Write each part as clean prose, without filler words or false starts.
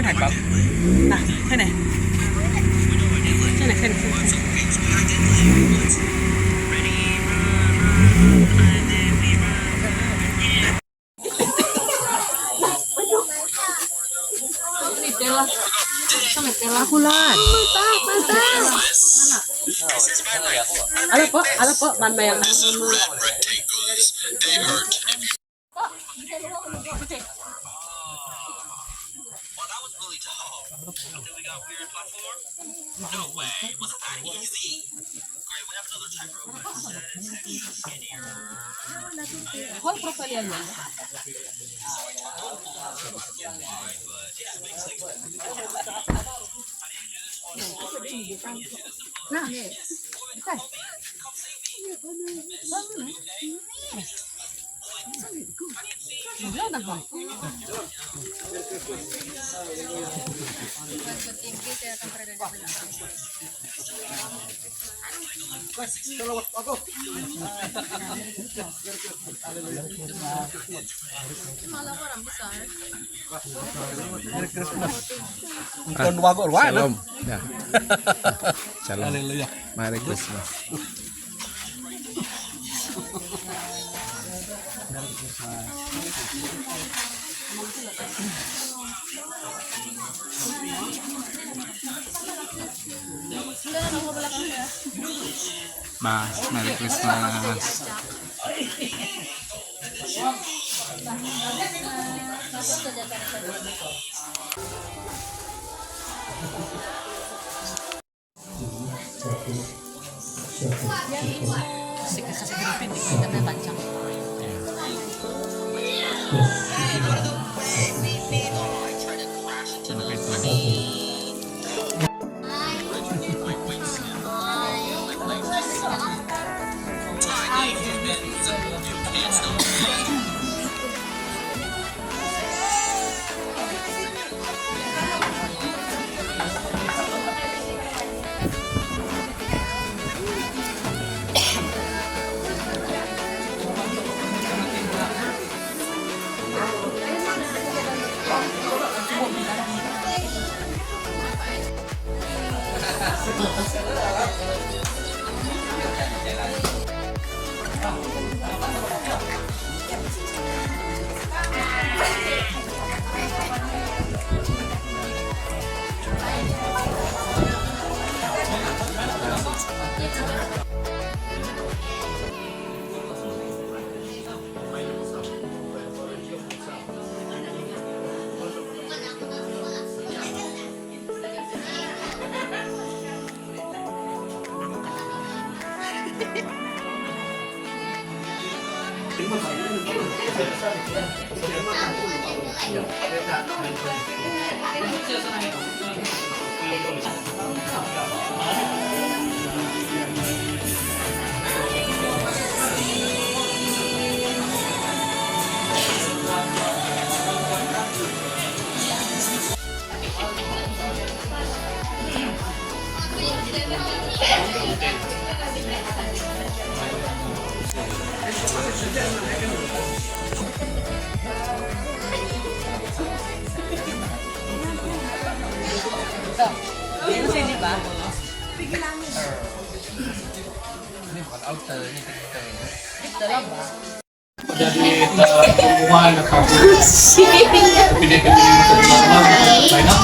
ถ่ายป๊อปอ่ะแค่ไหนแค่ไหนแค่ไหนAku lah. Ala po, man bayang. Whole profile yan. Nah, bukan. Shalom. Ya. Shalom. Haleluya. Merry Christmas. Mas, Merry Christmas. Kasih keripin di kita panjang. Ini sini ba? Ini bukan outer, ini Victor. Victor ba? Jadi hubungan atau pindah-pindah China.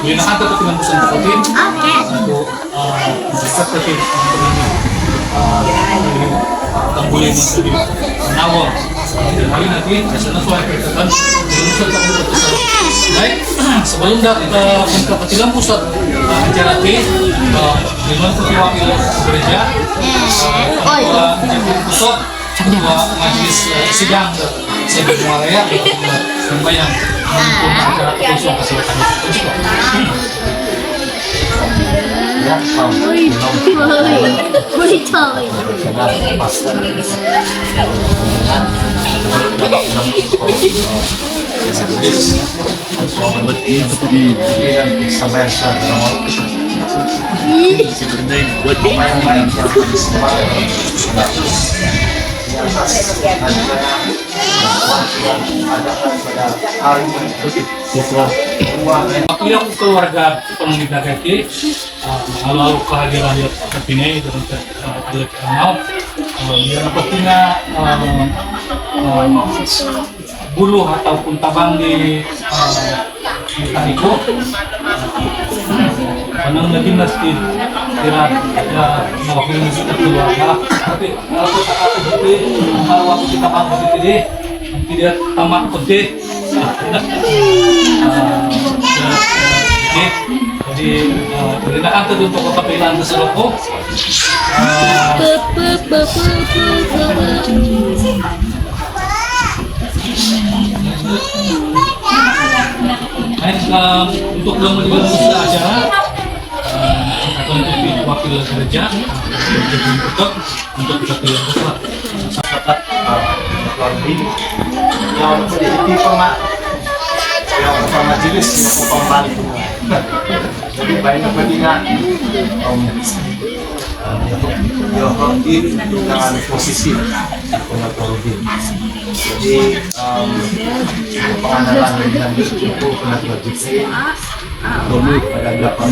Ini nak tetap dengan pesan terkotin. Untuk seperti boleh menjadi penawar. Dan hari nanti saya sesuai perkataan baik, sebelum kita buka kecilan pusat acara dengan wakil gereja, menjadi pusat dua majelis sidang Sebenarnya sembahyang untuk acara pusat kesehatan juga. ada pada hari ini. Aku yang keluarga pemerintah kaki, lalu kehadiran dia terpilih dan terkenal. Dia pastinya buluh ataupun tabang di itu menang lagi mesti kira mewakili keluarga. Tapi aku kalau waktu kita bangun itu deh, tidak tamak putih. Jadi perlindakan untuk kepilan tersebut. Untuk belum acara atau untuk wakil kerja untuk kepilan tersebut. Sahabat yang menjadi pemak yang majelis pembalik jadi banyak pentingan untuk Yohodin dengan posisi pengaturudin jadi pengenalan dengan itu pengatur Jibril dulu pada 8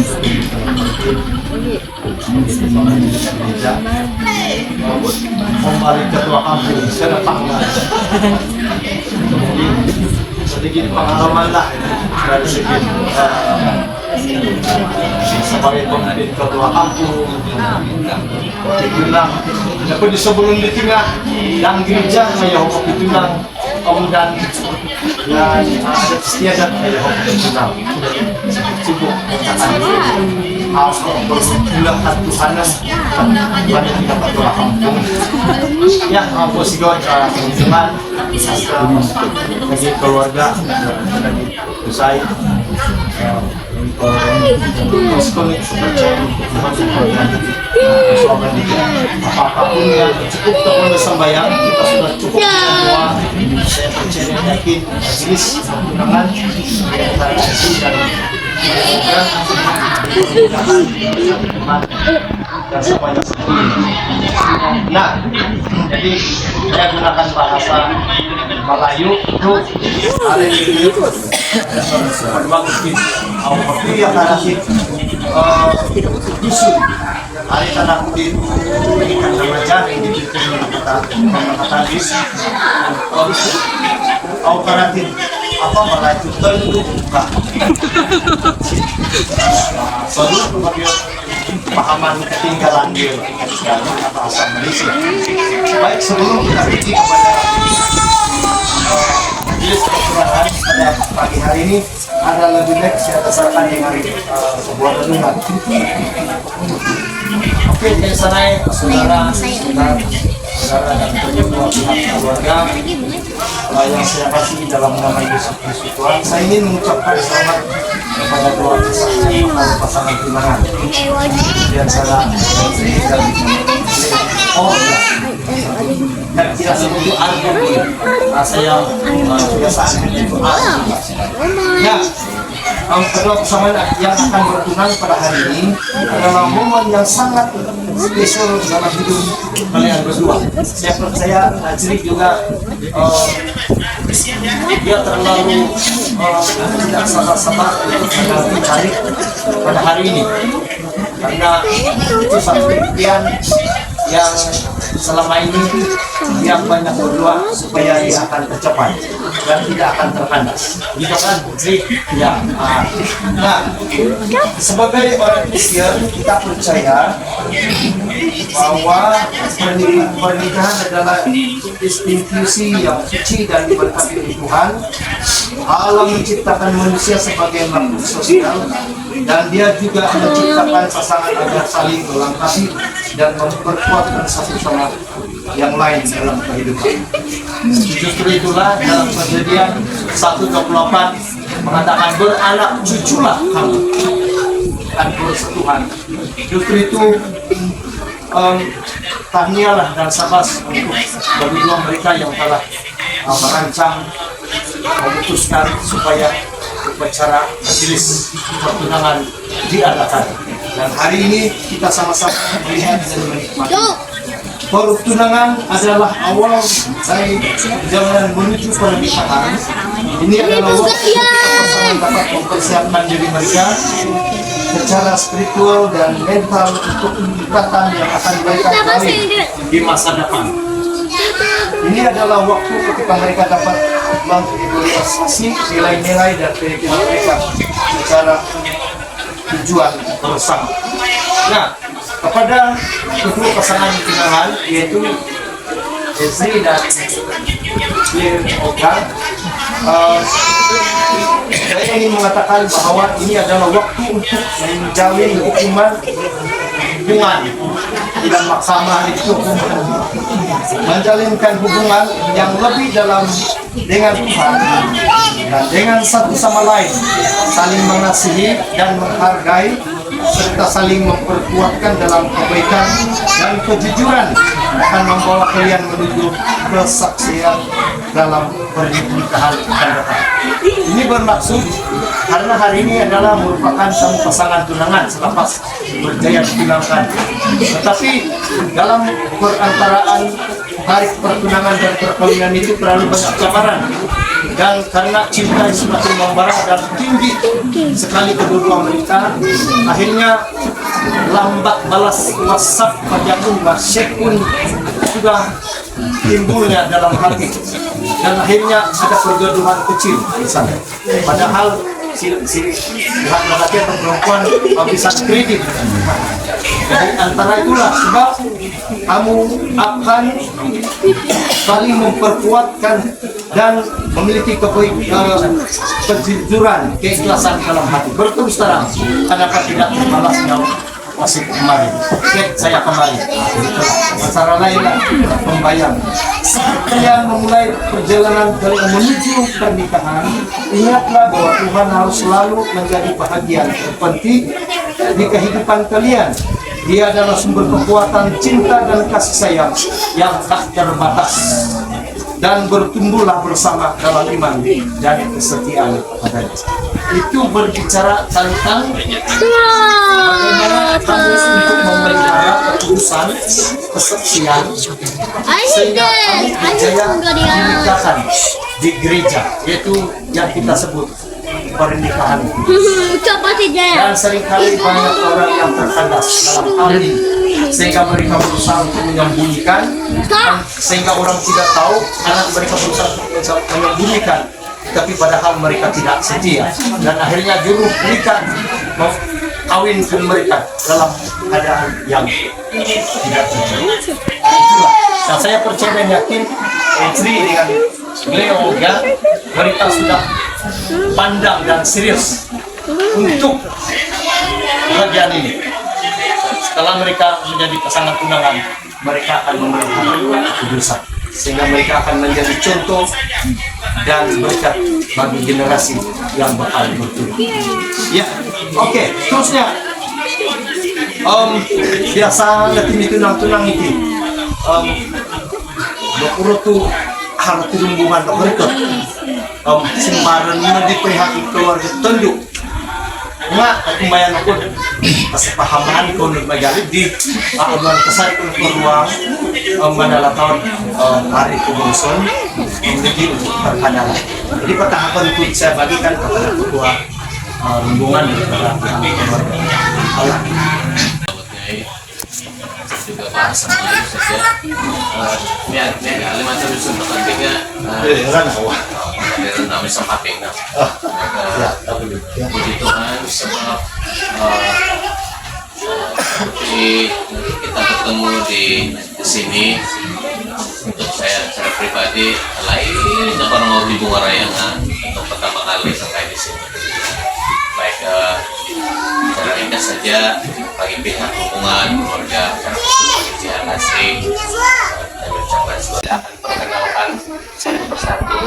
membalik ketua kampung sedepaknya sedikit pengalaman lah dari segi sebagai pemimpin ketua kampung dibilang tapi sebelum di tengah dan gereja saya hukum dibilang kemudian ya ada istiadat saya hukum dibilang sibuk harus berpulangkan Tuhanan banyak tidak ketua kampung ya mampu sigot teman bagi keluarga bagi usai apapun yang cukup untuk sembahyang kita sudah cukup semua saya percaya yakin majelis undangan antara sesi dan dan semuanya nah jadi saya gunakan bahasa Melayu itu hari ini berbagi seperti yang tadi dusun hari tanah kudin berikan remaja yang dipimpin kita tadi operatif apa Melayu tentu buka baru bagi pahaman ketinggalan dia atau asal Malaysia baik sebelum kita pergi kepada majelis kekurangan pada pagi hari ini ada lebih baik saya dasarkan dengan sebuah renungan. Oke, dari sana saudara dan kedua pihak keluarga yang saya kasih dalam nama Yesus Kristus Tuhan, saya ingin mengucapkan selamat kepada dua pasangan tunangan dan salah dan tidak seperti album saya kebiasaan itu ya kedua pasangan yang akan bertunang pada hari ini adalah momen yang sangat spesial dalam hidup kalian berdua. Saya percaya Jirik juga dia terlalu tidak sabar-sabar untuk mengalami Jirik pada hari ini karena itu satu impian yang selama ini dia banyak berdoa supaya dia akan tercapai dan tidak akan terkandas. Gitu kan, ya. Nah, sebagai orang Kristen kita percaya bahwa pernikahan adalah institusi yang suci dan diberkati oleh Tuhan. Allah menciptakan manusia sebagai makhluk sosial dan dia juga menciptakan pasangan agar saling melengkapi dan memperkuatkan satu sama yang lain dalam kehidupan. Justru itulah dalam Kejadian 1:24 mengatakan beranak cuculah kamu dan bersentuhan. Justru itu tahniahlah dan sabas untuk bagi dua mereka yang telah merancang memutuskan supaya upacara majelis pertunangan diadakan. Dan hari ini kita sama-sama melihat dan menikmati pertunangan adalah awal dari perjalanan menuju pernikahan. Ini adalah waktu ketika pasangan dapat mempersiapkan diri mereka secara spiritual dan mental untuk ikatan yang akan mereka jalani di masa depan. Ini adalah waktu ketika mereka dapat mengimplementasi nilai-nilai dan keyakinan mereka secara tujuan bersama. Nah, kepada kedua pasangan tunangan yaitu Ezri dan Oga, saya ingin mengatakan bahwa ini adalah waktu untuk menjalin hubungan tidak maksama itu menjalinkan hubungan yang lebih dalam dengan Tuhan dan dengan satu sama lain, saling mengasihi dan menghargai serta saling memperkuatkan dalam kebaikan dan kejujuran akan membawa kalian menuju kesaksian dalam pernikahan akan datang. Ini bermaksud karena hari ini adalah merupakan satu pasangan tunangan selepas berjaya ditunangkan. Tetapi dalam perantaraan hari pertunangan dan perkawinan itu terlalu banyak cabaran. Dan karena cinta semakin membara dan tinggi sekali kedua mereka, akhirnya lambat balas WhatsApp pun sudah timbulnya dalam hati, dan akhirnya ada pergaduhan kecil di sana. Padahal si laki atau perempuan habisan kredit. Jadi antara itulah sebab kamu akan saling memperkuatkan dan memiliki kejujuran, keikhlasan dalam hati. Berterus terang, kenapa tidak membalasnya masih kemarin? Saya kemarin. Masalah lainlah pembayang. Yang memulai perjalanan kalian menuju pernikahan, ingatlah bahwa Tuhan harus selalu menjadi bahagian terpenting di kehidupan kalian. Dia adalah sumber kekuatan cinta dan kasih sayang yang tak terbatas. Dan bertumbuhlah bersama dalam iman dan kesetiaan kepadanya. Itu berbicara tentang bagaimana kamu untuk memelihara kekudusan, keseksian, sehingga kamu berjaya dinikahkan di gereja, yaitu yang kita sebut pernikahan. Dan seringkali banyak orang yang terkandas dalam hal ini, sehingga mereka berusaha untuk menyembunyikan, sehingga orang tidak tahu, anak mereka berusaha untuk menyembunyikan, tapi padahal mereka tidak setia, dan akhirnya juru nikah mau kawinkan mereka dalam keadaan yang tidak terjadi. Itulah, dan saya percaya dan yakin Ezri dengan beliau ya, mereka sudah pandang dan serius untuk bagian ini. Setelah mereka menjadi pasangan tunangan, mereka akan memelihara kekudusan, sehingga mereka akan menjadi contoh dan berkat bagi generasi yang bakal berturut. Ya, oke. Terusnya, biasa nanti tunang itu, dokter tu harus hubungan dokter sembaran di pihak keluarga tunduk. Nga, kumbayan ako pasapahamaan ko nagmagalid di akuan kasari ko peluang manalataon hari kubuson menjadi untuk perkanalan. Jadi patahapan itu saya bagikan kepada kedua hubungan daripada keluarga. Allah. Juga bahasa Melayu saja. Biar lima tahun sebelum pentingnya. Meron namin sa kaping na. Puji Tuhan sebab kita ketemu di sini. Untuk saya secara pribadi lain orang mau di Bunga Raya untuk pertama kali sampai di sini. Baik secara ringkas saja bagi pihak hubungan keluarga bagi pihak asli dan ucapkan selamat akan perkenalkan satu persatu.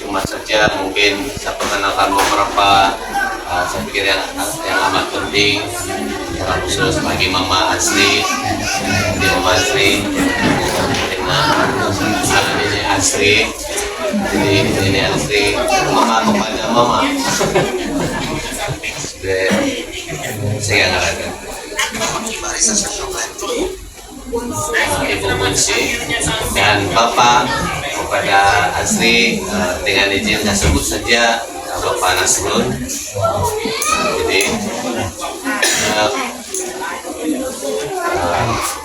Cuma saja mungkin saya perkenalkan beberapa saya pikir yang amat penting, yang khusus bagi Mama Asri, di Mama Asri, ini Asri, ini Asri, Mama kepada Mama. Saya nggak ada. Ibu Munsi dan Bapak kepada Asri, dengan izin saya sebut saja Bapak Nasrun. Jadi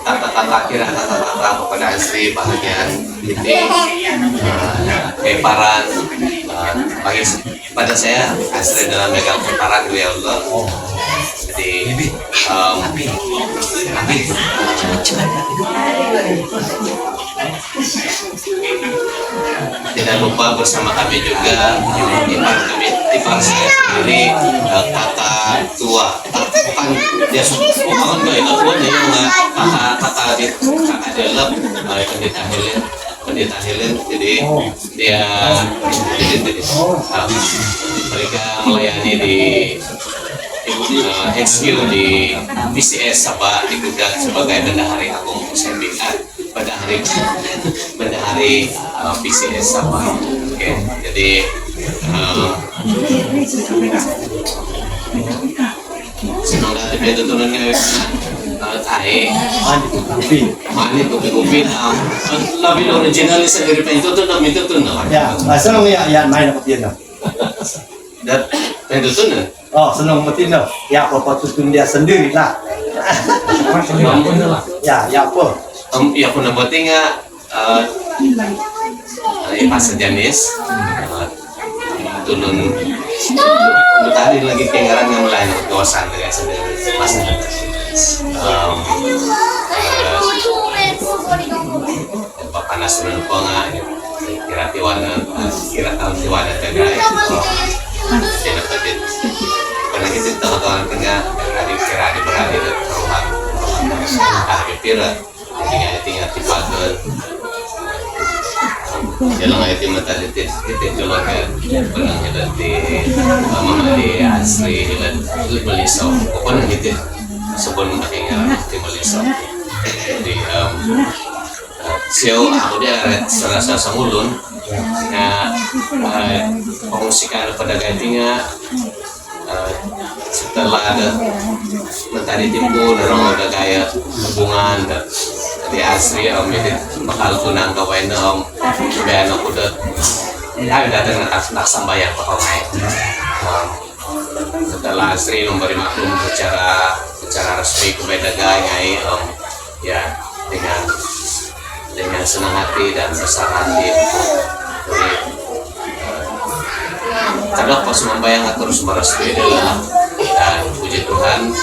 kata-kata kira kata-kata kepada Asri bahagian ini keparan bagi pada saya Asri dalam megang keparan ya Allah. Jadi tidak lupa bersama kami juga ipar saya sendiri, kakak tua kan dia bukan baik akuannya yang kakak dalam pendeta Helen, jadi dia mereka melayani di HQ di PCS Sabah digugat sebagai Bendahari Agung Musembingan Bendahari PCS Sabah. Oke, jadi semoga tuntunannya tahe mani kopi lebih original sendiri itu tuh itu tuh Ya, senang ya main apa dia dan itu tuh Oh, senang mati no. Ya apa tutun dia sendiri lah. Ya apa? Ya pun buat tinggal pas jenis turun tadi lagi kengaran yang lain kawasan dengan sendiri pas Bapak Nasrun Ponga kira tahun tiwana tegai tidak penting karena kita tahu tengah adik berada di ruang pira jadi tinggal dipakai jalan ayat yang mata titik jalan ayat barang jalan di mama di Asri jalan Malaysia pokoknya gitu sebelum akhirnya di Malaysia jadi siau aku dia serasa samulun na pengungsikan pada gantinya setelah ada mentari timbul orang ada gaya hubungan di Asri ini bakal tunang kawain biar aku udah ya datang nak sambayang pakai setelah Asri memberi maklum secara resmi kepada gaya ya dengan senang hati dan besar hati. Jadi kadang pas membayang terus merestui adalah dan puji Tuhan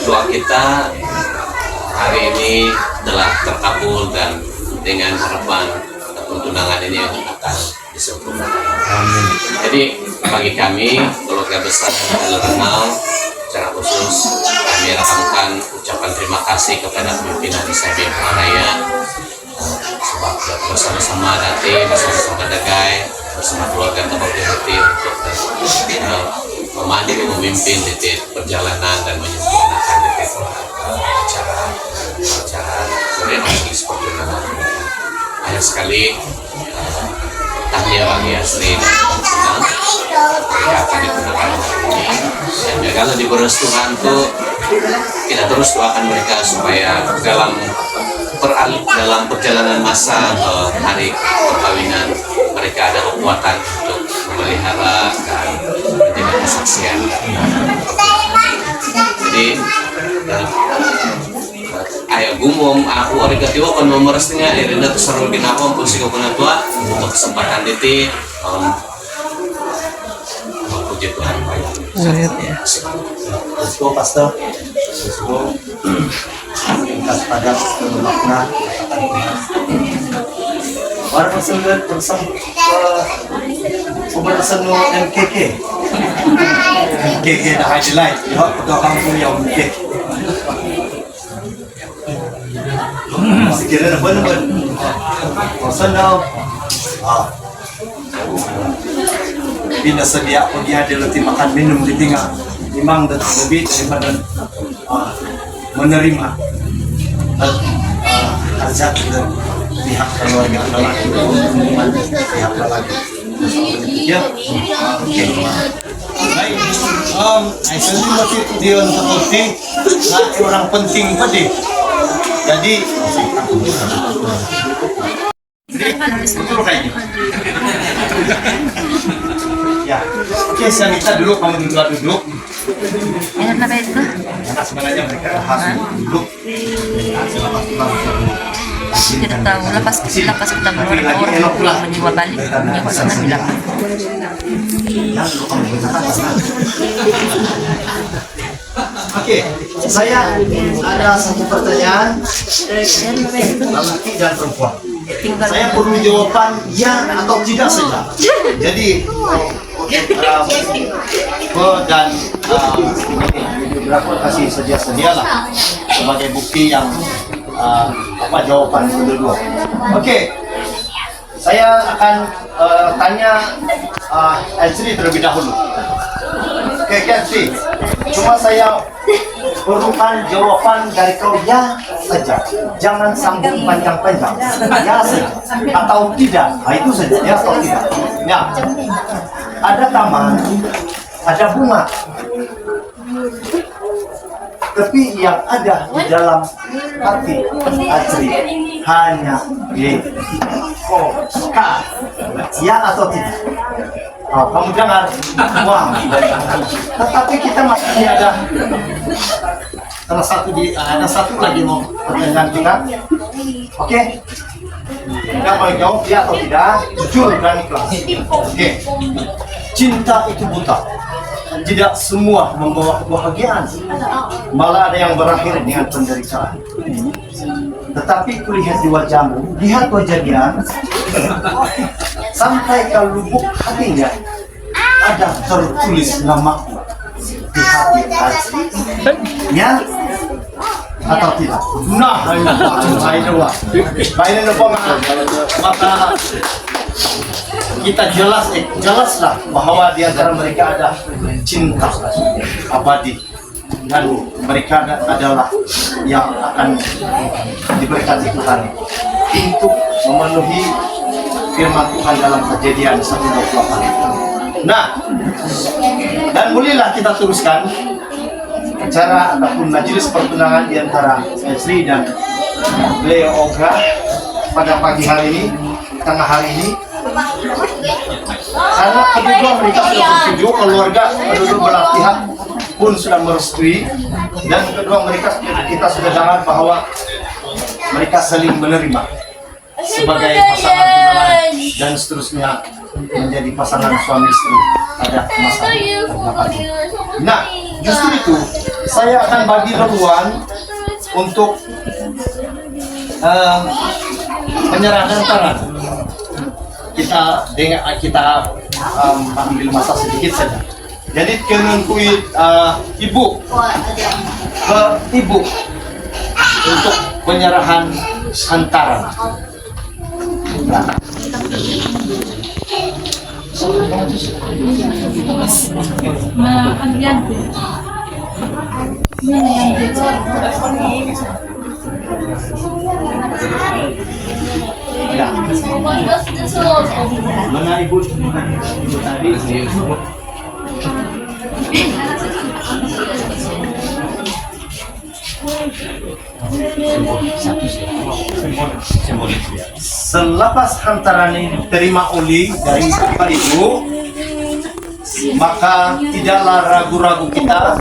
doa kita hari ini telah terkabul dan dengan harapan tunangan ini akan disempurnakan. Jadi bagi kami keluarga besar Renal secara khusus kami rakamkan ucapan terima kasih kepada pimpinan ISAB Raya sebab bersama-sama nanti bersama Dagai bersama keluarga Tebak-Tebak untuk memandu memimpin titik perjalanan dan menyempurnakan titik acara renovasi seperti nama. Banyak sekali tahniah bagi Asri dan senang mereka akan digunakan ini dan kalau diberi Tuhan tuh kita terus doakan mereka supaya dalam perjalanan masa hari perkawinan mereka ada kekuatan untuk memelihara dan menjadi kesaksian. Jadi ayah gumom aku orang ketiwa kan memerestinya Irina terseru ginapom pun sih tua untuk kesempatan itu puji Tuhan Let's go pastor. Let's go. Kas padat makna orang pesengan bersama MKK dah highlight ya pada kampung yang MKK sekiranya benar-benar personal bila sedia pun dia ada letih makan minum di tinggal memang lebih daripada menerima azab dari pihak keluarga lelaki pihak lelaki ya oke baik saya sendiri masih dia untuk penting orang penting tadi Jadi betul kayaknya. Ya, oke, saya minta dulu kamu duduk. Enak apa itu? Karena sebenarnya mereka harus duduk. Tidak tahu, lepas kita keluar orang menyewa balik, menyewa sana bilang. Oke, saya ada satu pertanyaan, laki dan perempuan. Saya perlu jawaban ya atau tidak saja. Jadi dan berapa kasih sedialah sebagai bukti yang apa jawaban kedua. Oke, saya akan tanya Elsie terlebih dahulu. Oke, Elsie, cuma saya perlukan jawaban dari kau ya saja, jangan sambung panjang-panjang, ya saja atau tidak, itu saja, ya atau tidak. Ya, ada taman, ada bunga, tapi yang ada di dalam hati Azri hanya G, O, K, ya atau tidak. Oh, kamu jangan wah. Tetapi kita masih ada ada satu lagi mau pertanyaan kita. Oke. Kita mau jawab ya atau tidak, jujur dan ikhlas. Oke. Cinta itu buta. Tidak semua membawa kebahagiaan. Malah ada yang berakhir dengan penderitaan. Tetapi kulihat di wajahmu, lihat wajah dia, sampai ke lubuk hatinya ada tertulis namaku di hati Azri. Ya atau tidak? Nah, maka kita jelaslah bahwa di antara mereka ada cinta abadi dan mereka adalah yang akan diberkati Tuhan untuk memenuhi firman Tuhan dalam Kejadian 1:28. Nah, dan bolehlah kita teruskan acara ataupun majelis pertunangan di antara Elsie dan Leo Oga pada pagi hari ini, tengah hari ini. Karena kedua mereka sudah bersetuju, keluarga kedua belah pihak pun sudah merestui, dan kedua mereka kita sudah dengar bahwa mereka saling menerima sebagai pasangan tunangan dan seterusnya menjadi pasangan suami istri pada masa depan. Nah, justru itu saya akan bagi duluan untuk menyerahkan tangan. Kita ambil masa sedikit saja. Jadi kenengkui ibu ke ibu untuk penyerahan hantaran. Nah. Ya. Mana ibu tadi? Selepas hantaran ini diterima oleh dari Bapak Ibu, maka tidaklah ragu-ragu kita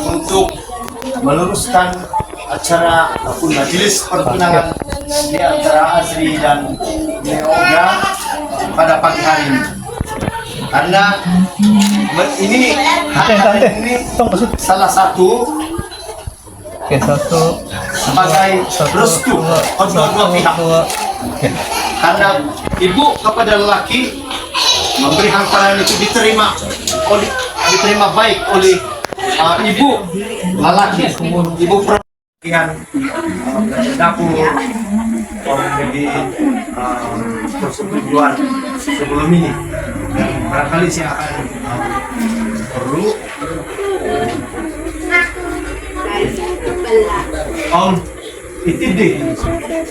untuk meluruskan acara ataupun majelis pertunangan di antara Azri dan Leoga pada pagi hari ini. Karena ini salah satu sebagai restu kedua pihak. Karena ibu kepada lelaki memberi hantaran itu diterima baik oleh ibu lelaki, ibu perempuan dapur menjadi persetujuan sebelum ini. Dan barangkali saya akan perlu itu deh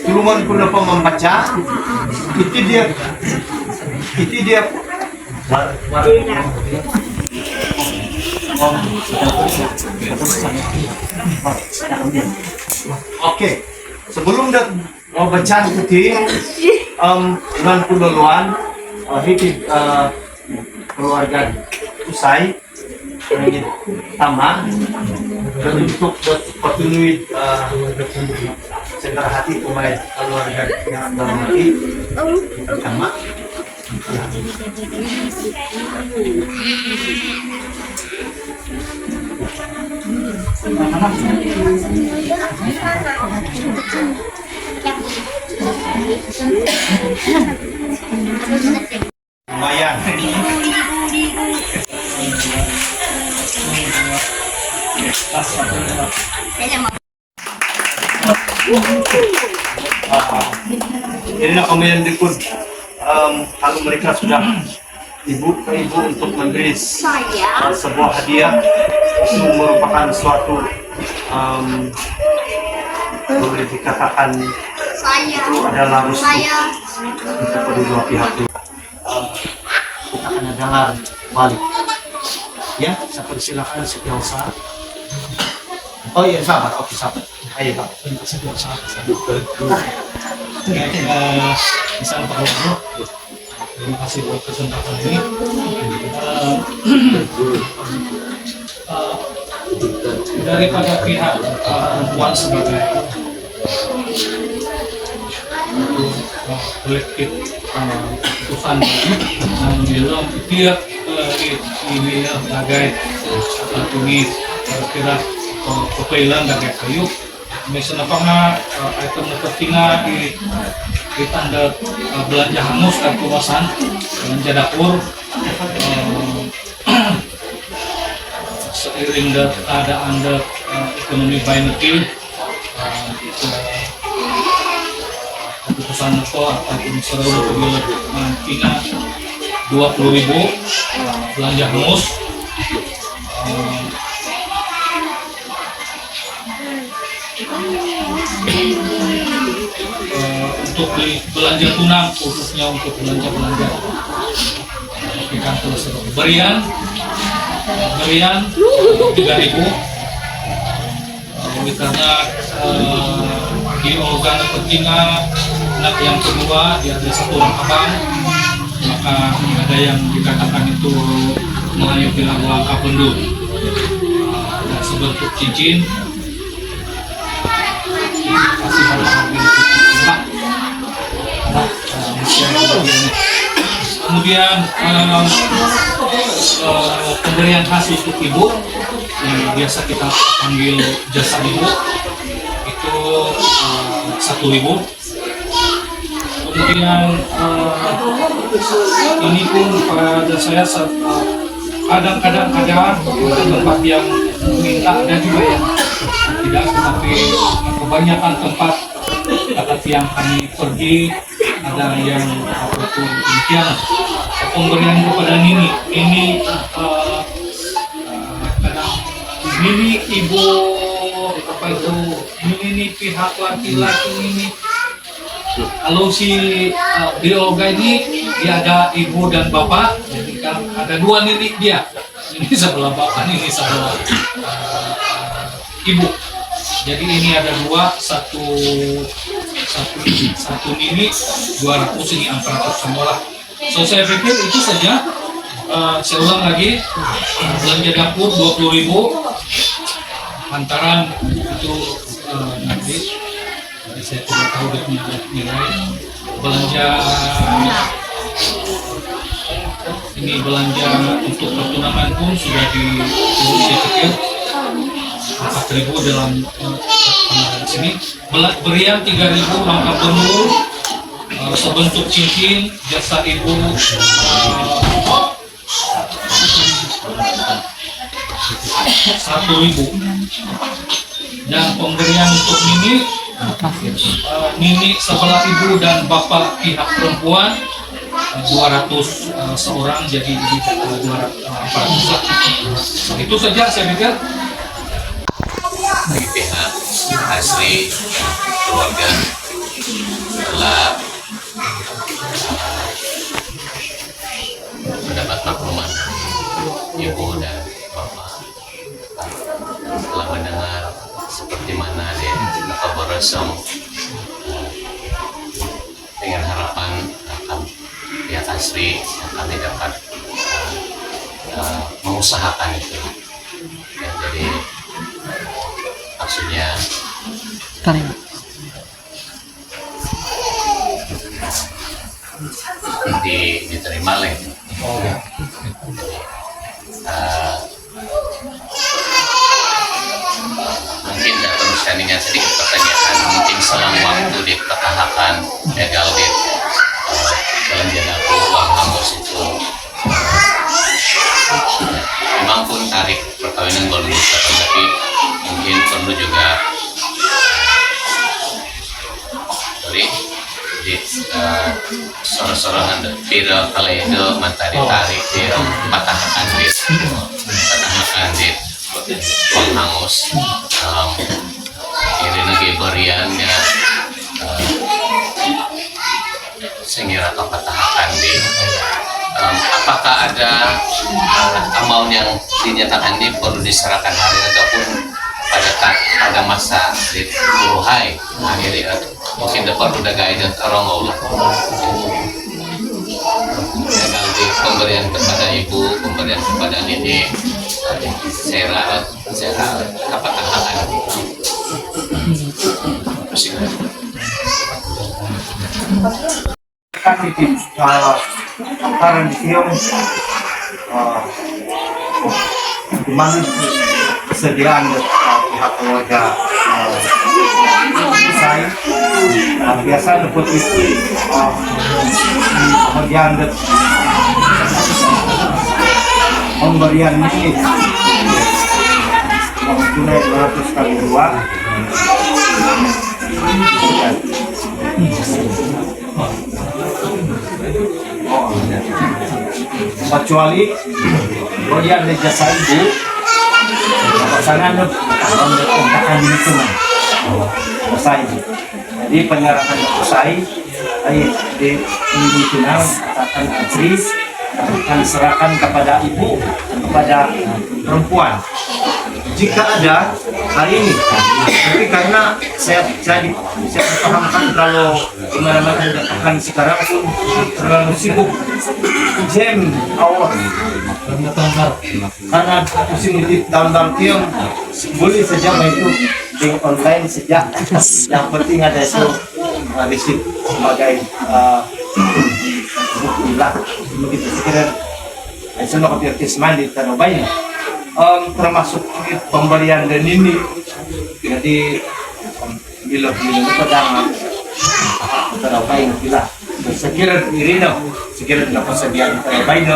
tuluman pun apa membaca itu dia oke. sebelum dah baca putih bulan puluhan ini keluarga usai ini tamat dan untuk berpenuhi segera hati pemain keluarga yang dalam hati tamat. Lumayan. Inilah pemain dikut. Kalau mereka sudah ibu ke ibu untuk memberi sebuah hadiah, itu merupakan suatu boleh dikatakan itu adalah restu untuk kedua pihak. Kita akan dengar balik. Ya, saya persilakan setiausaha. Oh iya, sahabat. Oke, sahabat. Ayo, Pak. Setiausaha. Misal Pak Gubernur, terima kasih buat kesempatan ini. Daripada pihak perempuan sebagai kolektif keputusan dalam tiap ini sebagai tulis kira kepailan dari kayu misalnya item tertinggal di tanda belanja hangus dan kawasan belanja dapur seiring keadaan ekonomi binatil keputusan itu ataupun seluruh nantinya 20.000 belanja hangus untuk belanja tunang khususnya untuk belanja di kantor berian 3.000 karena di organ kepentingan anak yang kedua dia ada satu orang abang maka ada yang dikatakan itu Melayu bilang langkah pendul sebentuk cincin kasih kemudian pemberian hasil untuk ibu yang biasa kita panggil jasa ibu itu 1.000. Kemudian ini pun pada saya kadang-kadang ada tempat yang minta ada juga yang tidak, tetapi kebanyakan tempat yang kami pergi ada yang demikian pemberian kepada Nini Nini ibu apa itu Nini pihak laki-laki ini kalau si Bioga ini dia ada ibu dan bapak jadi kan ada dua Nini dia ini sebelah bapak ini sebelah ibu jadi ini ada dua satu Nini 200 ini angka semua. So saya pikir itu saja. Saya ulang lagi belanja dapur 20.000 antaran itu nanti saya tidak tahu nilai belanja ini belanja untuk pertunangan pun sudah diurus saya pikir 4.000 dalam sini berian 3.000 langkah pendul sebentuk cincin jasa ibu 1.000 dan pemberian untuk Nini sebelah ibu dan bapak pihak perempuan 200 seorang jadi 400 itu saja saya pikir dari pihak asli keluarga telah mendapat maklumat ibu dan bapak setelah mendengar seperti mana dia kabar resam Sri yang kami dapat mengusahakan itu. Ya, jadi maksudnya diterima lah itu. Mungkin terus tandingan sedikit pertanyaan, mungkin selang waktu dipertahankan legal di dalam jadwal uang hangus itu memang pun tarif perkawinan belum bisa, tapi mungkin perlu juga di soro-sorongan piro kalau itu mentari tarik di patahkan di uang hangus ini lagi berian ya sehingga patahkan di apakah ada amount yang dinyatakan ini perlu diserahkan hari ataupun pada masa di Uruhai akhirnya mungkin dapat udah guidance orang Allah nanti pemberian kepada ibu, pemberian kepada nenek saya dapat tahanan karena dikirim gimana kesediaan pihak keluarga saya biasa dapat itu kemudian pemberian ini tunai 200 kali 2 kecuali kemudian ada jasa ibu pasangan kontakan itu usai jadi penyerahan usai di minggu tunang akan Sri akan serahkan kepada ibu kepada perempuan jika ada hari ini, tapi karena saya pahamkan kalau gimana akan sekarang pun terlalu sibuk jam awal karena musim di tahun-tahun tiang boleh saja itu di online sejak yang penting ada itu riset sebagai bukti lah begitu sekiranya saya nak biar kisman di tanah bayi termasuk pemberian dan ini jadi bila pedang tanah bayi bila sekiranya diri sekiranya dapat sediaan tanah bayi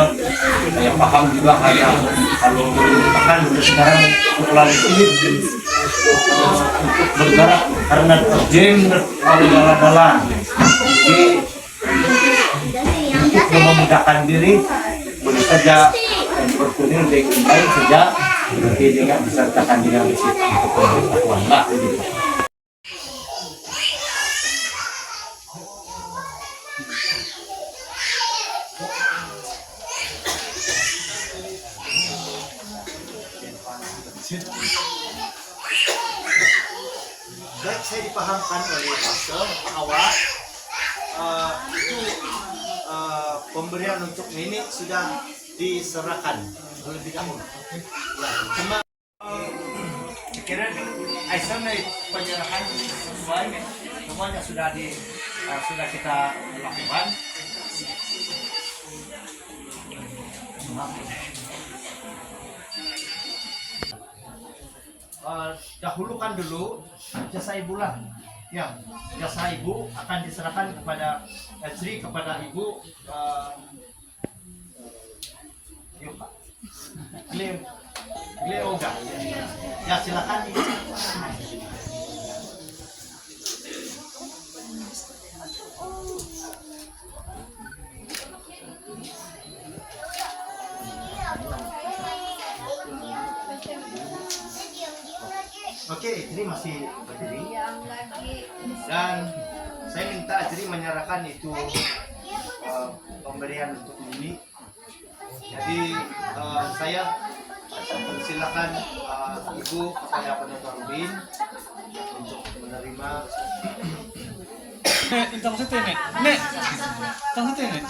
saya paham juga hanya kalau makan sekarang setelah ini untuk bergerak karena terjeng dalam jadi untuk memudahkan diri boleh saja berkunjung dengan baik sejak berarti dengan disertakan dengan riset pengetahuan lah begitu. Baik, saya dipahamkan oleh pastor awal itu pemberian untuk nenek sudah diserahkan lebih dahulu. Cuma sekiranya Aisyah penyerahan sesuai semuanya sudah kita lakukan. Dahulukan dulu jasa ibu lah. Ya, jasa ibu akan diserahkan kepada Sri kepada ibu. Yuk Pak, Gleoga. Ya silakan. Oke, ini masih berdiri. Dan saya minta Ajri menyerahkan itu pemberian untuk ini. Jadi saya silakan Ibu kepada penonton Rubin untuk menerima. Nek, tentang situ nek. Nek, tentang situ nek.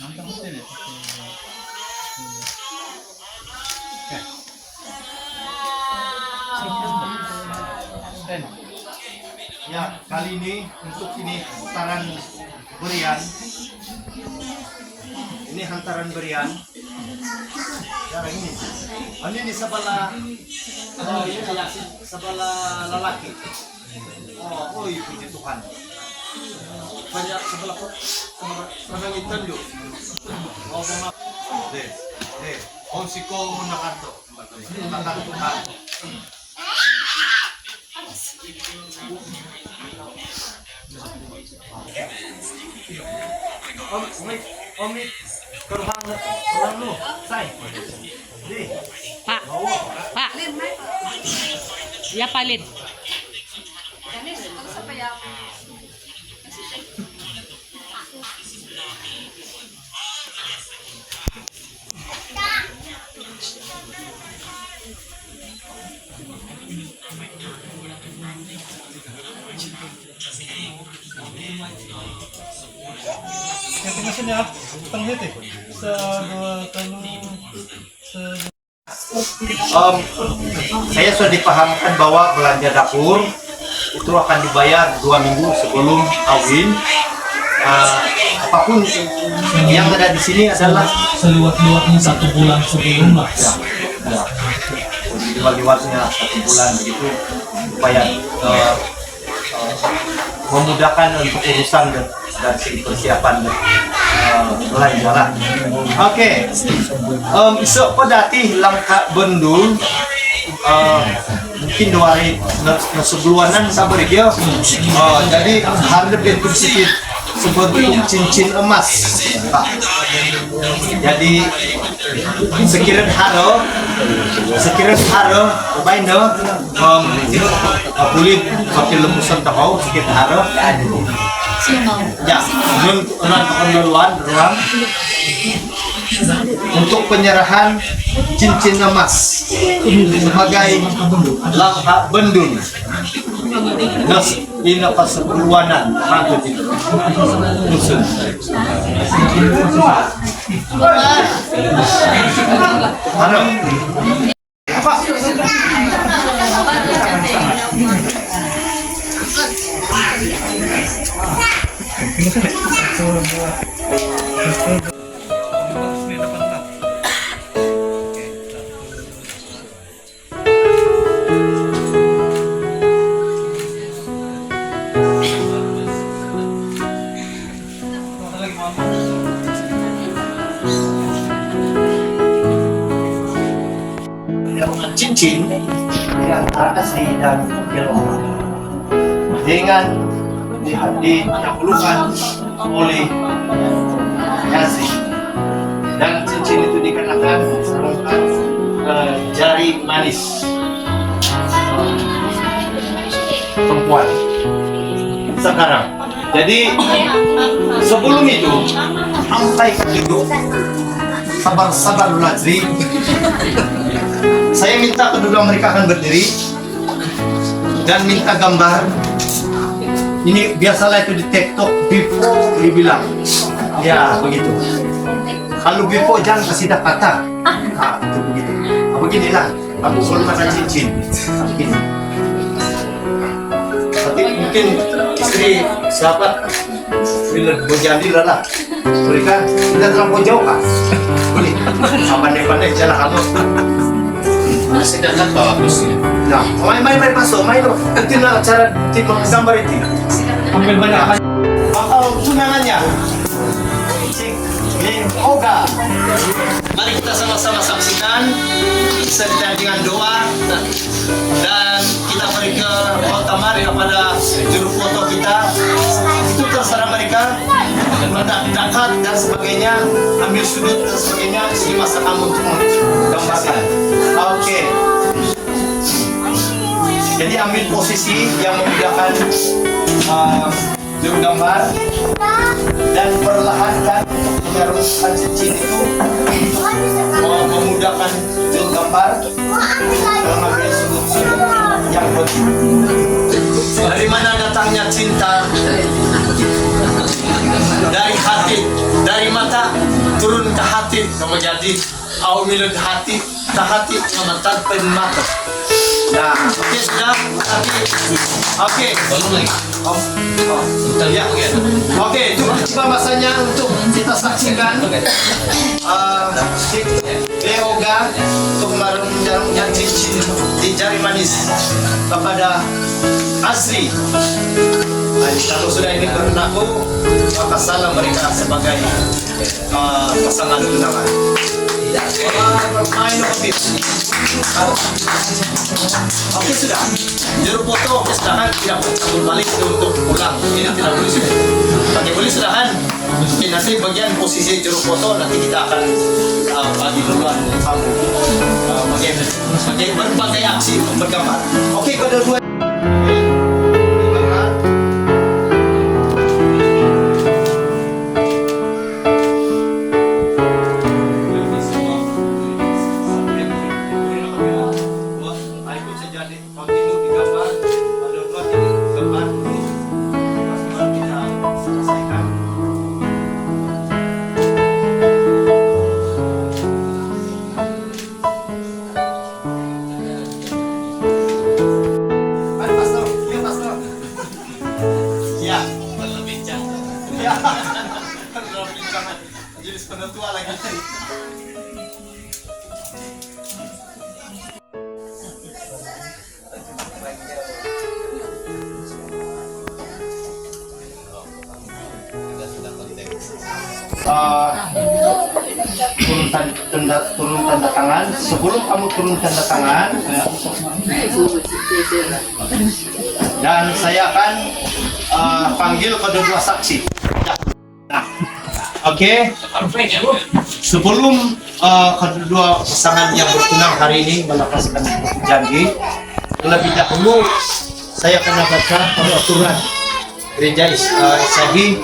Ya, kali ini untuk ini hantaran berian. Ini hantaran berian. Ya, ini. Ini sebelah sebelah lelaki. Oh, puji Tuhan. Banyak sebelah hitam yuk. Oh, maaf. Deh. Oh, siko nakanto. Nakan Tuhan. Om, kurang lu, say. Di. Pak. Pak. Ya palit. Saya sudah dipahamkan bahwa belanja dapur itu akan dibayar 2 minggu sebelum kawin. Apapun yang ada di sini adalah Seliwat-liwatnya 1 bulan sebelum lah. liwat-liwatnya 1 bulan begitu supaya memudahkan untuk urusan dan persiapan belanja lah. Oke. Isok pedati langkah bendul mungkin 2 hari sebulanan sabar dia. Jadi harga bentuk sedikit seperti cincin emas, Pak. Jadi sekiranya haro baino kulit pakai lembusan tahu sedikit haro ya ruang untuk penyerahan cincin emas sebagai langkah bendul. Nas ini pas perluanan hantu itu musuh. Halo. Apa? Cincin yang antara saya dan Kelora dengan didahulukan oleh Yasi, dan cincin itu dikenakan serangkat jari manis perempuan sekarang. Jadi sebelum itu sampai duduk sabar dulu Nazri. Saya minta kedua mereka akan berdiri dan minta gambar. Ini biasalah itu di TikTok before dibilang. Ya begitu. Kalau before jangan kasih dah kata. Itu begitu. Beginilah. Aku selalu makan cincin. Begini. Tapi mungkin istri sahabat bila berjadi lah. Mereka tidak terlalu jauh kan? Boleh. Pandai-pandai jalan kamu. Masih dekat bagus ya. Nah, main masuk, main loh. Nanti nak cara tim gambar itu. Ambil banyak. Bakal tunangannya. Oga. Mari kita sama-sama saksikan serta dengan doa dan kita pergi ke kota Mari kepada juru foto kita. Itu terserah mereka mendekat dan sebagainya, ambil sudut dan sebagainya. Ini masa kamu untuk menggambarkan. Oke. Jadi ambil posisi yang memudahkan juru gambar dan perlahankan menyerupkan cincin itu memudahkan juru gambar mengambil sudut-sudut yang penting. Dari mana datangnya cinta? Dari hati, dari mata, tahati kamu jadi au milud hati tahati ngamatan penmata. Nah, oke sudah. Oke. Belum lagi. Ya. Oke, itu coba masanya untuk kita saksikan. Beoga untuk menjarumnya cincin di jari manis kepada Asri. Nah, kalau sudah ini berlaku, maka salam mereka sebagai pasangan tunangan. Main ofis. Oke sudah. Jeruk foto oke sudah kan, tidak perlu balik untuk pulang. Ini tidak boleh sudah. Oke boleh sudah kan. Oke, nanti bagian posisi jeruk foto nanti kita akan bagi duluan kamu bagai berbagai aksi bergambar. Oke kedua. Jadi sepenuh tua lagi. Turun tanda tangan. Sebelum kamu turun tanda tangan, dan saya akan panggil kedua saksi. Nah, oke. Sebelum kedua pasangan yang bertunang hari ini melepaskan janji, terlebih dahulu saya akan baca peraturan gereja Isahi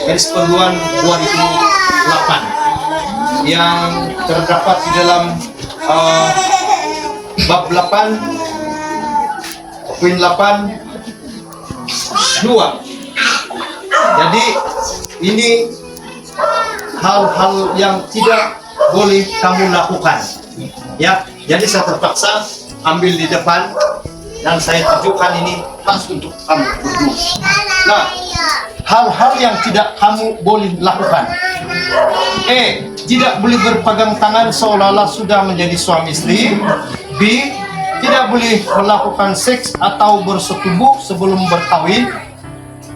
Panduan 2008 yang terdapat di dalam bab 8 poin 8 2. Jadi ini hal-hal yang tidak boleh kamu lakukan, ya. Jadi saya terpaksa ambil di depan dan saya tunjukkan ini pas untuk kamu berdua. Nah, hal-hal yang tidak kamu boleh lakukan. Tidak boleh berpegang tangan seolah-olah sudah menjadi suami istri. B. Tidak boleh melakukan seks atau bersetubuh sebelum berkawin.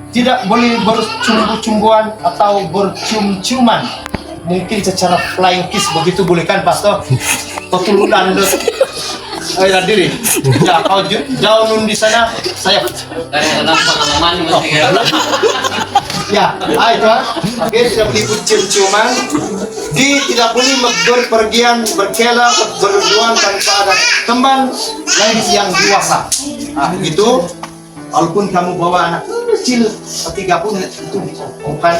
Tidak boleh bercumbu-cumbuan atau bercium-ciuman. Mungkin secara flying kiss begitu boleh kan, Pastor? Ketulunan diri. Ya, kau jauh di sana, saya Dalam pengalaman ya, itu oke, tidak boleh bercium-ciuman. Tidak boleh berpergian, berkela, berduaan tanpa ada teman lain yang dewasa. Nah, begitu. Walaupun kamu bawa anak kecil ketiga pun itu bukan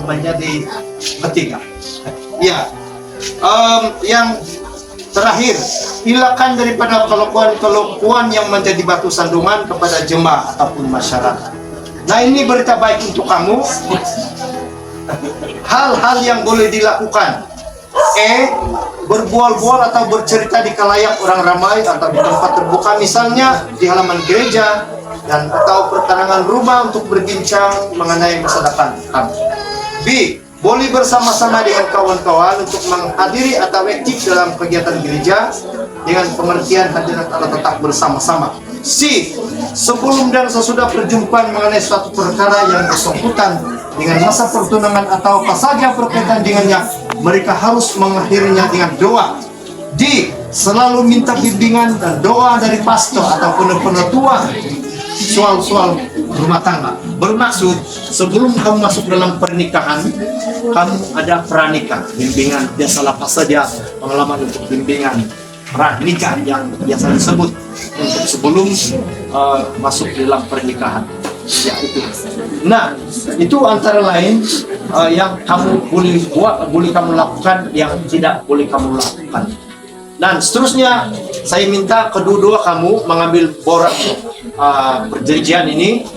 menjadi ketiga. Ya, yang terakhir, hilangkan daripada kelakuan yang menjadi batu sandungan kepada jemaah ataupun masyarakat. Nah, ini berita baik untuk kamu. Hal-hal yang boleh dilakukan. Berbual-bual atau bercerita di khalayak orang ramai atau di tempat terbuka, misalnya di halaman gereja dan atau perkarangan rumah untuk berbincang mengenai masa depan kamu. B. Boleh bersama-sama dengan kawan-kawan untuk menghadiri atau aktif dalam kegiatan gereja dengan pengertian hadirat atau tetap bersama-sama. C. Sebelum dan sesudah perjumpaan mengenai suatu perkara yang bersangkutan dengan masa pertunangan atau apa saja berkaitan dengannya, mereka harus mengakhirinya dengan doa. D. Selalu minta bimbingan dan doa dari pastor atau penetua soal-soal rumah tangga. Bermaksud, sebelum kamu masuk dalam pernikahan, kamu ada pranikah, bimbingan. Biasalah apa saja pengalaman untuk bimbingan pranikah yang biasa disebut untuk sebelum masuk dalam pernikahan. Ya, itu. Nah, itu antara lain yang kamu boleh buat, boleh kamu lakukan, yang tidak boleh kamu lakukan. Dan seterusnya, saya minta kedua-dua kamu mengambil borak perjanjian ini.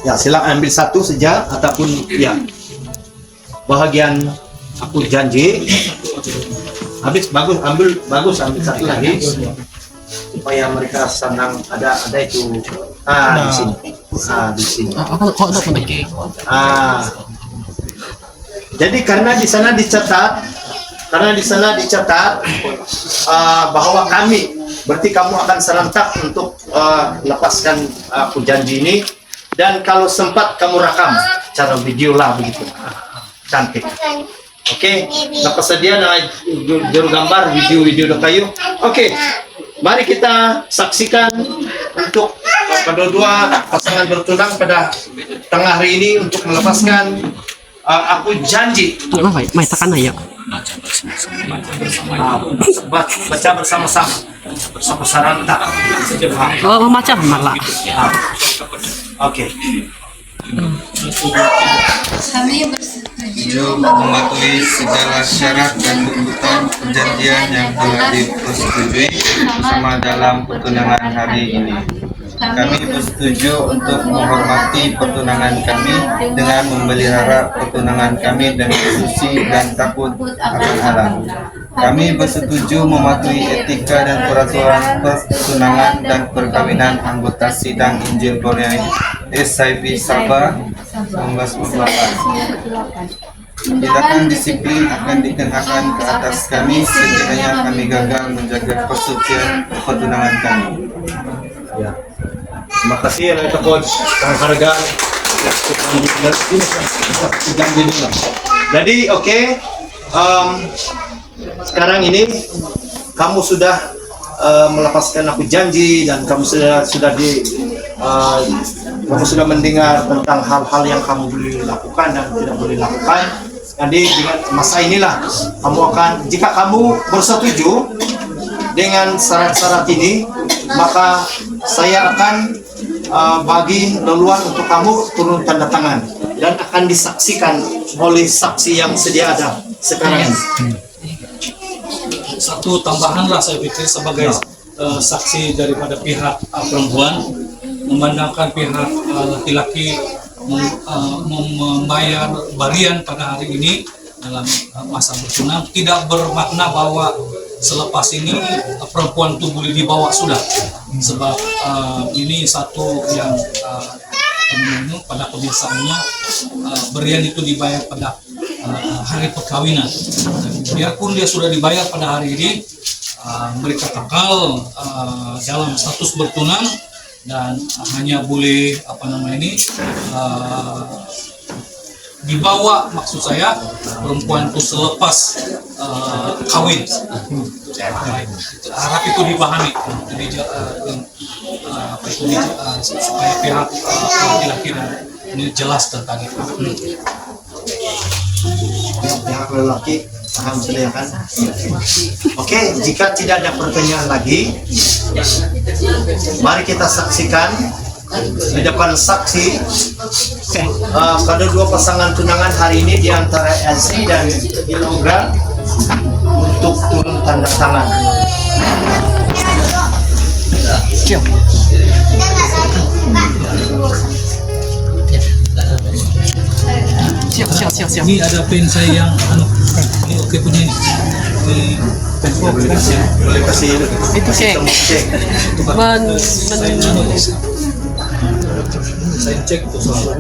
Ya, silakan ambil satu saja ataupun ya. Bahagian aku janji. Habis bagus, ambil satu lagi supaya mereka senang. Ada itu. Di sini. Di sini. Jadi karena di sana dicatat bahwa kami, berarti kamu akan serentak untuk lepaskan aku janji ini, dan kalau sempat kamu rekam cara video lah begitu. Cantik. Oke, lepas sedia na juru gambar video do kayo. Oke, mari kita saksikan untuk kedua pasangan bertunang pada tengah hari ini untuk melepaskan aku janji. May takan na yun. Baca bersama-sama serentak. Oh, macam malah. Oke. Kami bersetuju mematuhi segala syarat dan tuntutan perjanjian yang telah dipersetujui sama dalam pertunangan hari ini. Kami bersetuju untuk menghormati pertunangan kami dengan memelihara pertunangan kami dengan suci dan takut akan Allah. Kami bersetuju mematuhi etika dan peraturan pertunangan dan perkawinan anggota sidang Injil Gloriani SIP Sabah 1998. Tindakan disiplin akan dikenakan ke atas kami sekiranya kami gagal menjaga persucian pertunangan kami. Ya. Terima kasih Pak Coach, penghargaan. Jadi oke, sekarang ini kamu sudah melepaskan aku janji, dan kamu kamu sudah mendengar tentang hal-hal yang kamu boleh lakukan dan tidak boleh lakukan. Jadi dengan masa inilah kamu akan, jika kamu bersetuju dengan syarat-syarat ini, maka saya akan bagi leluhur untuk kamu turun tanda tangan dan akan disaksikan oleh saksi yang sedia ada sekarang ini. Satu tambahan lah saya pikir sebagai saksi daripada pihak perempuan, memandangkan pihak laki-laki membayar barian pada hari ini dalam masa bertunang tidak bermakna bahwa selepas ini perempuan itu boleh dibawa sudah, sebab ini satu yang pada kebiasaannya berian itu dibayar pada hari perkawinan. Biarpun dia sudah dibayar pada hari ini, mereka kekal dalam status bertunang dan hanya boleh dibawa, maksud saya perempuan itu selepas kawin. Harap itu dipahami, supaya pihak laki-laki ini jelas tentang itu. Pihak lelaki paham sudah kan? Oke, jika tidak ada pertanyaan lagi, mari kita saksikan di depan saksi kedua pasangan tunangan hari ini di antara NC dan Ilogra untuk turun tanda tangan. Siap. Ini ada pen saya yang ini oke punya ini. Pen kasih. Boleh kasih Itu cek. Saya cek itu soal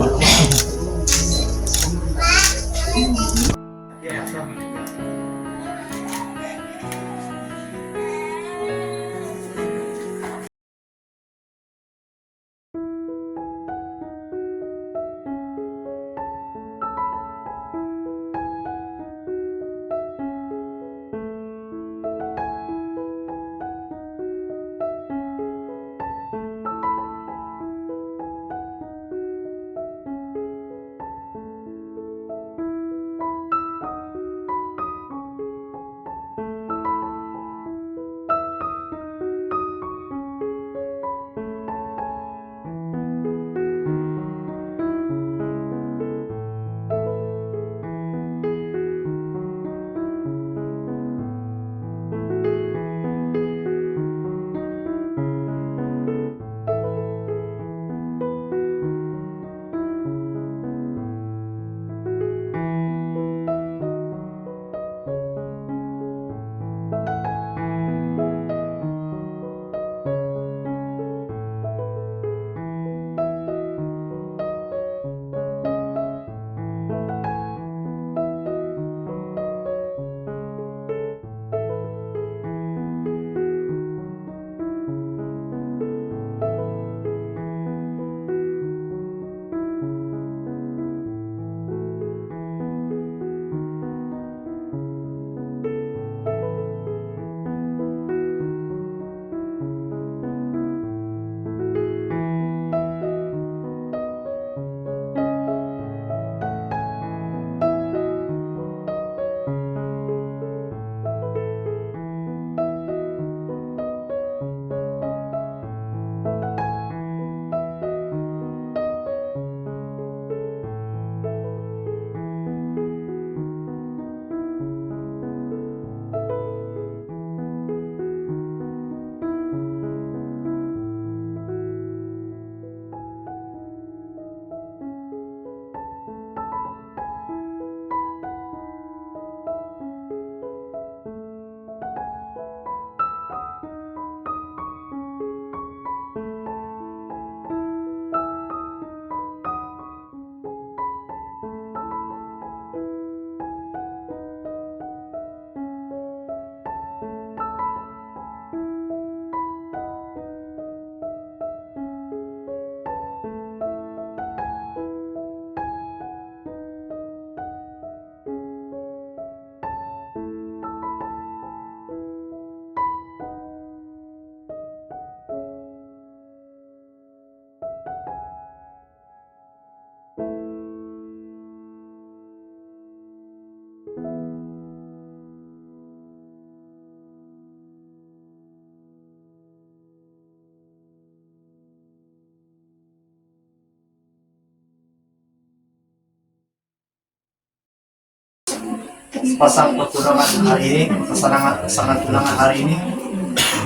pasang pertunangan hari ini, pasangan tunangan hari ini,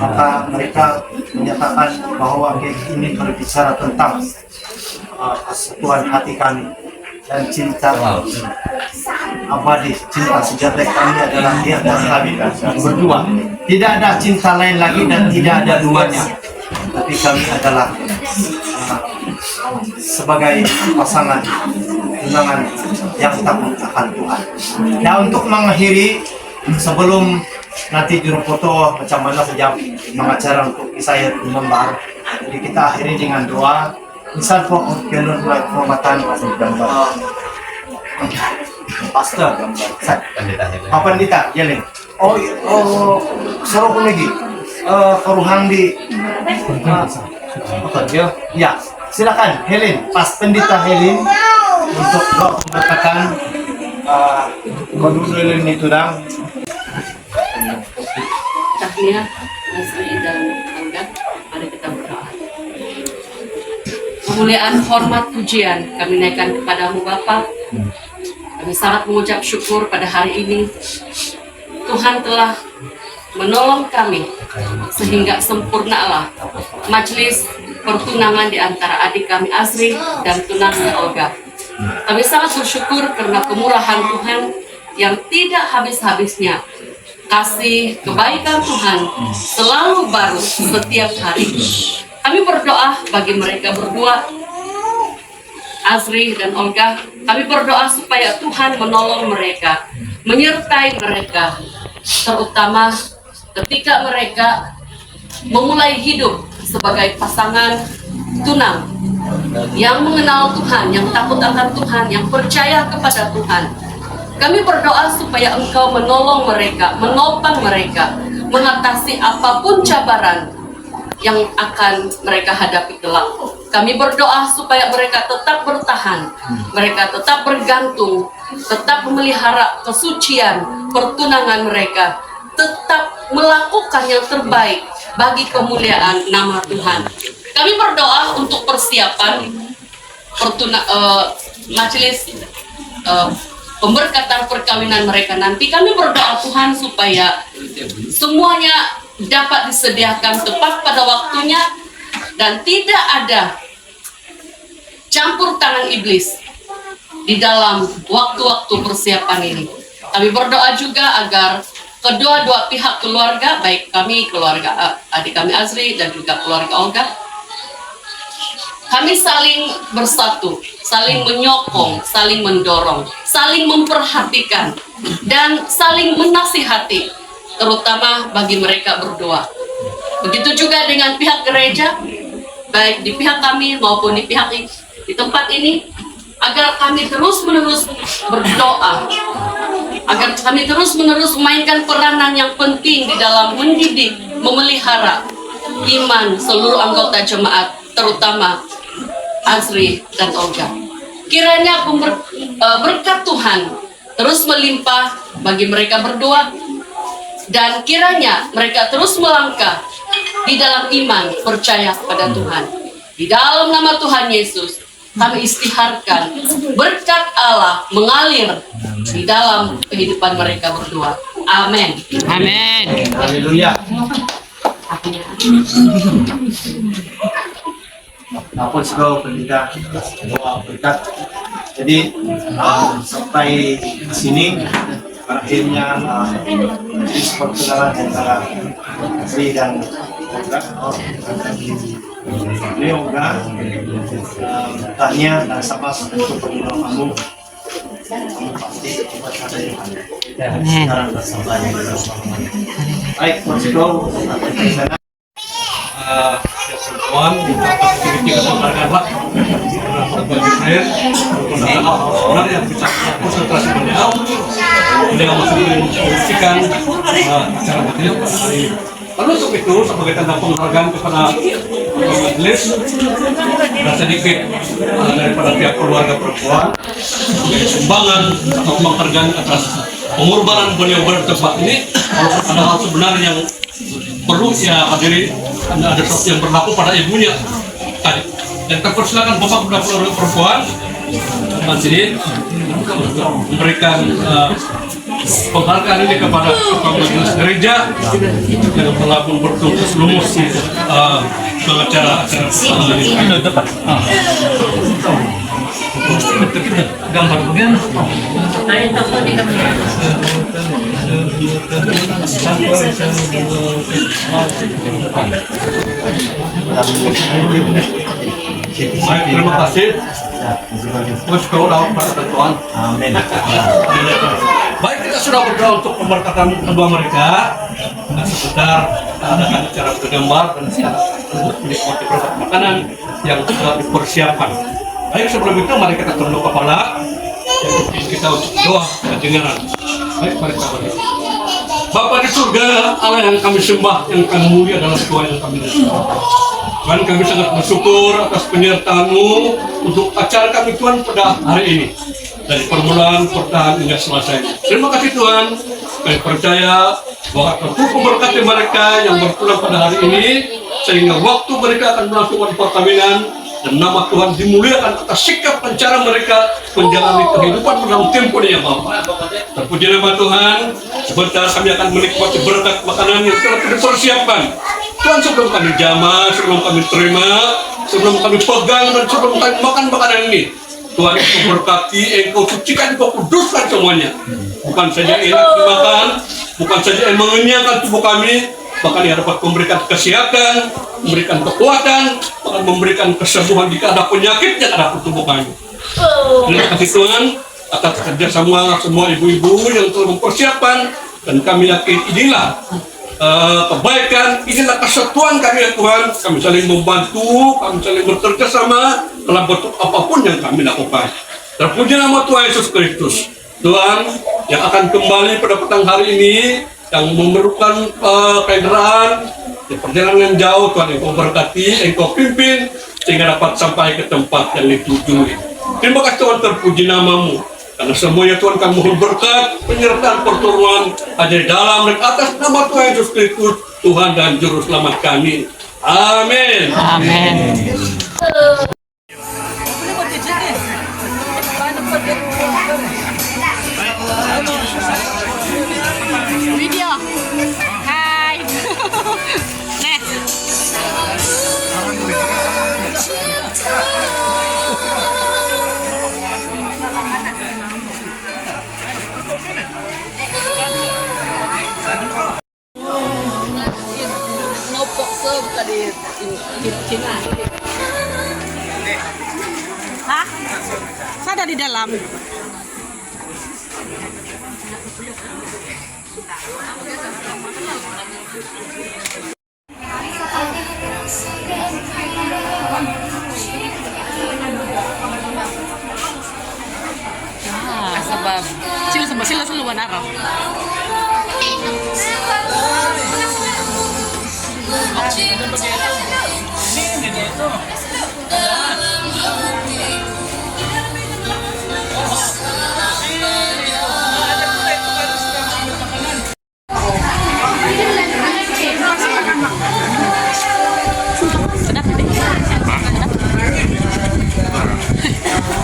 maka mereka menyatakan bahwa kek ini berbicara tentang kesatuan hati kami dan cinta abadi, cinta sejati kami adalah dia dan kami berdua. Tidak ada cinta lain lagi dan tidak ada duanya, tapi kami adalah sebagai pasangan tunangan yang takut akan Tuhan. Nah, untuk mengakhiri sebelum nanti juru foto macam mana saja mengacara untuk saya membar, jadi kita akhiri dengan doa. Misal po kelon like formatan gambar pastor apa pendeta jalan oh seru lagi keruhang di ya silakan Helen pas pendeta Helen untuk mengatakan kodulun itu dang Tahniah Azri dan Angga, mari kita berdoa. Kemuliaan, hormat, pujian kami naikkan kepadamu Bapa. Kami sangat mengucap syukur pada hari ini Tuhan telah menolong kami sehingga sempurnalah majelis pertunangan di antara adik kami Azri dan tunangan Olga. Kami sangat bersyukur karena kemurahan Tuhan yang tidak habis-habisnya. Kasih kebaikan Tuhan selalu baru setiap hari. Kami berdoa bagi mereka berdua, Azri dan Olga. Kami berdoa supaya Tuhan menolong mereka, menyertai mereka, terutama ketika mereka memulai hidup sebagai pasangan tunang yang mengenal Tuhan, yang takut akan Tuhan, yang percaya kepada Tuhan. Kami berdoa supaya Engkau menolong mereka, menopang mereka, mengatasi apapun cabaran yang akan mereka hadapi kelak. Kami berdoa supaya mereka tetap bertahan, mereka tetap bergantung, tetap memelihara kesucian pertunangan mereka, tetap melakukan yang terbaik bagi kemuliaan nama Tuhan. Kami berdoa untuk persiapan majelis pemberkatan perkawinan mereka nanti. Kami berdoa Tuhan supaya semuanya dapat disediakan tepat pada waktunya dan tidak ada campur tangan iblis di dalam waktu-waktu persiapan ini. Kami berdoa juga agar kedua-dua pihak keluarga, baik kami, keluarga adik kami Azri dan juga keluarga Olga, kami saling bersatu, saling menyokong, saling mendorong, saling memperhatikan, dan saling menasihati, terutama bagi mereka berdua. Begitu juga dengan pihak gereja, baik di pihak kami maupun di pihak di tempat ini, agar kami terus-menerus berdoa, agar kami terus-menerus memainkan peranan yang penting di dalam mendidik, memelihara iman seluruh anggota jemaat, terutama Azri dan Olga. Kiranya berkat Tuhan terus melimpah bagi mereka berdua, dan kiranya mereka terus melangkah di dalam iman, percaya kepada Tuhan. Di dalam nama Tuhan Yesus, kami istiharkan berkat Allah mengalir di dalam kehidupan mereka berdua. Amin. Amin. Haleluya. Apun segala pendeta doa berkat. Jadi sampai di sini akhirnya perkenalan antara Azri dan Olga. Tanya dan sama untuk pengetahuan kamu pasti ada yang ada. Sekarang bersama. Baik, Konsedo di sana. Perempuan kita sampaikan Pak bagi saya orang yang bisa konsentrasi beliau masih menyaksikan acara beliau pada hari ini. Lalu untuk itu sebagai tanda penghargaan kepada majelis dan sedikit daripada pihak keluarga perempuan sebagai sumbangan atau penghargaan atas pengorbanan beliau berdebat ini, walaupun ada hal sebenarnya yang perlu ya hadiri, ada sesuatu yang berlaku pada ibunya tadi. Dan persilakan Bapak perempuan Majelis untuk memberikan penghargaan ini kepada Ketua Majelis Gereja yang telah bertugas lumus untuk ke acara-acara pertama ini. Gambar bagian. Baik, terima kasih. Pada ketentuan. Amin. Baik, kita sudah berdoa untuk pemberkatan kedua mereka. Nah, sebentar adakan acara bergambar dan untuk menikmati produk makanan yang sudah dipersiapkan. Baik, sebelum itu mari kita tunduk kepala untuk kita untuk doa kedengaran. Baik, mari kita berdoa. Bapa di surga, Allah yang kami sembah, yang kami mulia adalah Tuhan yang kami sembah. Tuhan, kami sangat bersyukur atas penyertaan-Mu untuk acara kami Tuhan pada hari ini. Dari permulaan, pertengahan hingga selesai. Terima kasih Tuhan. Kami percaya bahwa Tuhan memberkati mereka yang berpulang pada hari ini, sehingga waktu mereka akan melakukan perkawinan dan nama Tuhan dimuliakan atas sikap dan cara mereka menjalani kehidupan dalam tempo yang Bapa. Terpuji nama Tuhan. Sebentar kami akan menikmati berkat makanan yang telah dipersiapkan. Tuhan, sebelum kami jamah, sebelum kami terima, sebelum kami pegang dan sebelum kami makan makanan ini, Tuhan Engkau berkati, Engkau sucikan, Engkau kuduskan semuanya. Bukan saja enak dimakan, bukan saja yang mengenyangkan tubuh kami, bahkan yang dapat memberikan kesehatan, memberikan kekuatan, bahkan memberikan kesembuhan jika ada penyakit yang ada di tubuh kami. Terima kasih Tuhan atas kerjasama semua ibu-ibu yang telah mempersiapkan, dan kami yakin inilah kebaikan, inilah kesatuan kami ya Tuhan. Kami saling membantu, kami saling bekerja sama dalam bentuk apapun yang kami lakukan. Terpuji nama Tuhan Yesus Kristus. Tuhan yang akan kembali pada petang hari ini, yang memerlukan kendaraan di perjalanan yang jauh, Tuhan Engkau berkati, Engkau pimpin sehingga dapat sampai ke tempat yang ditujui. Terima kasih Tuhan, terpuji nama-Mu. Karena semuanya Tuhan kami mohon berkat, penyertaan pertolongan ada di dalam dan atas nama Tuhan Yesus Kristus, Tuhan dan Juru Selamat kami. Amin. Amin. Video. Hai. Nih. Hah? Saya ada di dalam. Sebab sila luwan araw.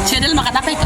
Siya dahil makatapay ka.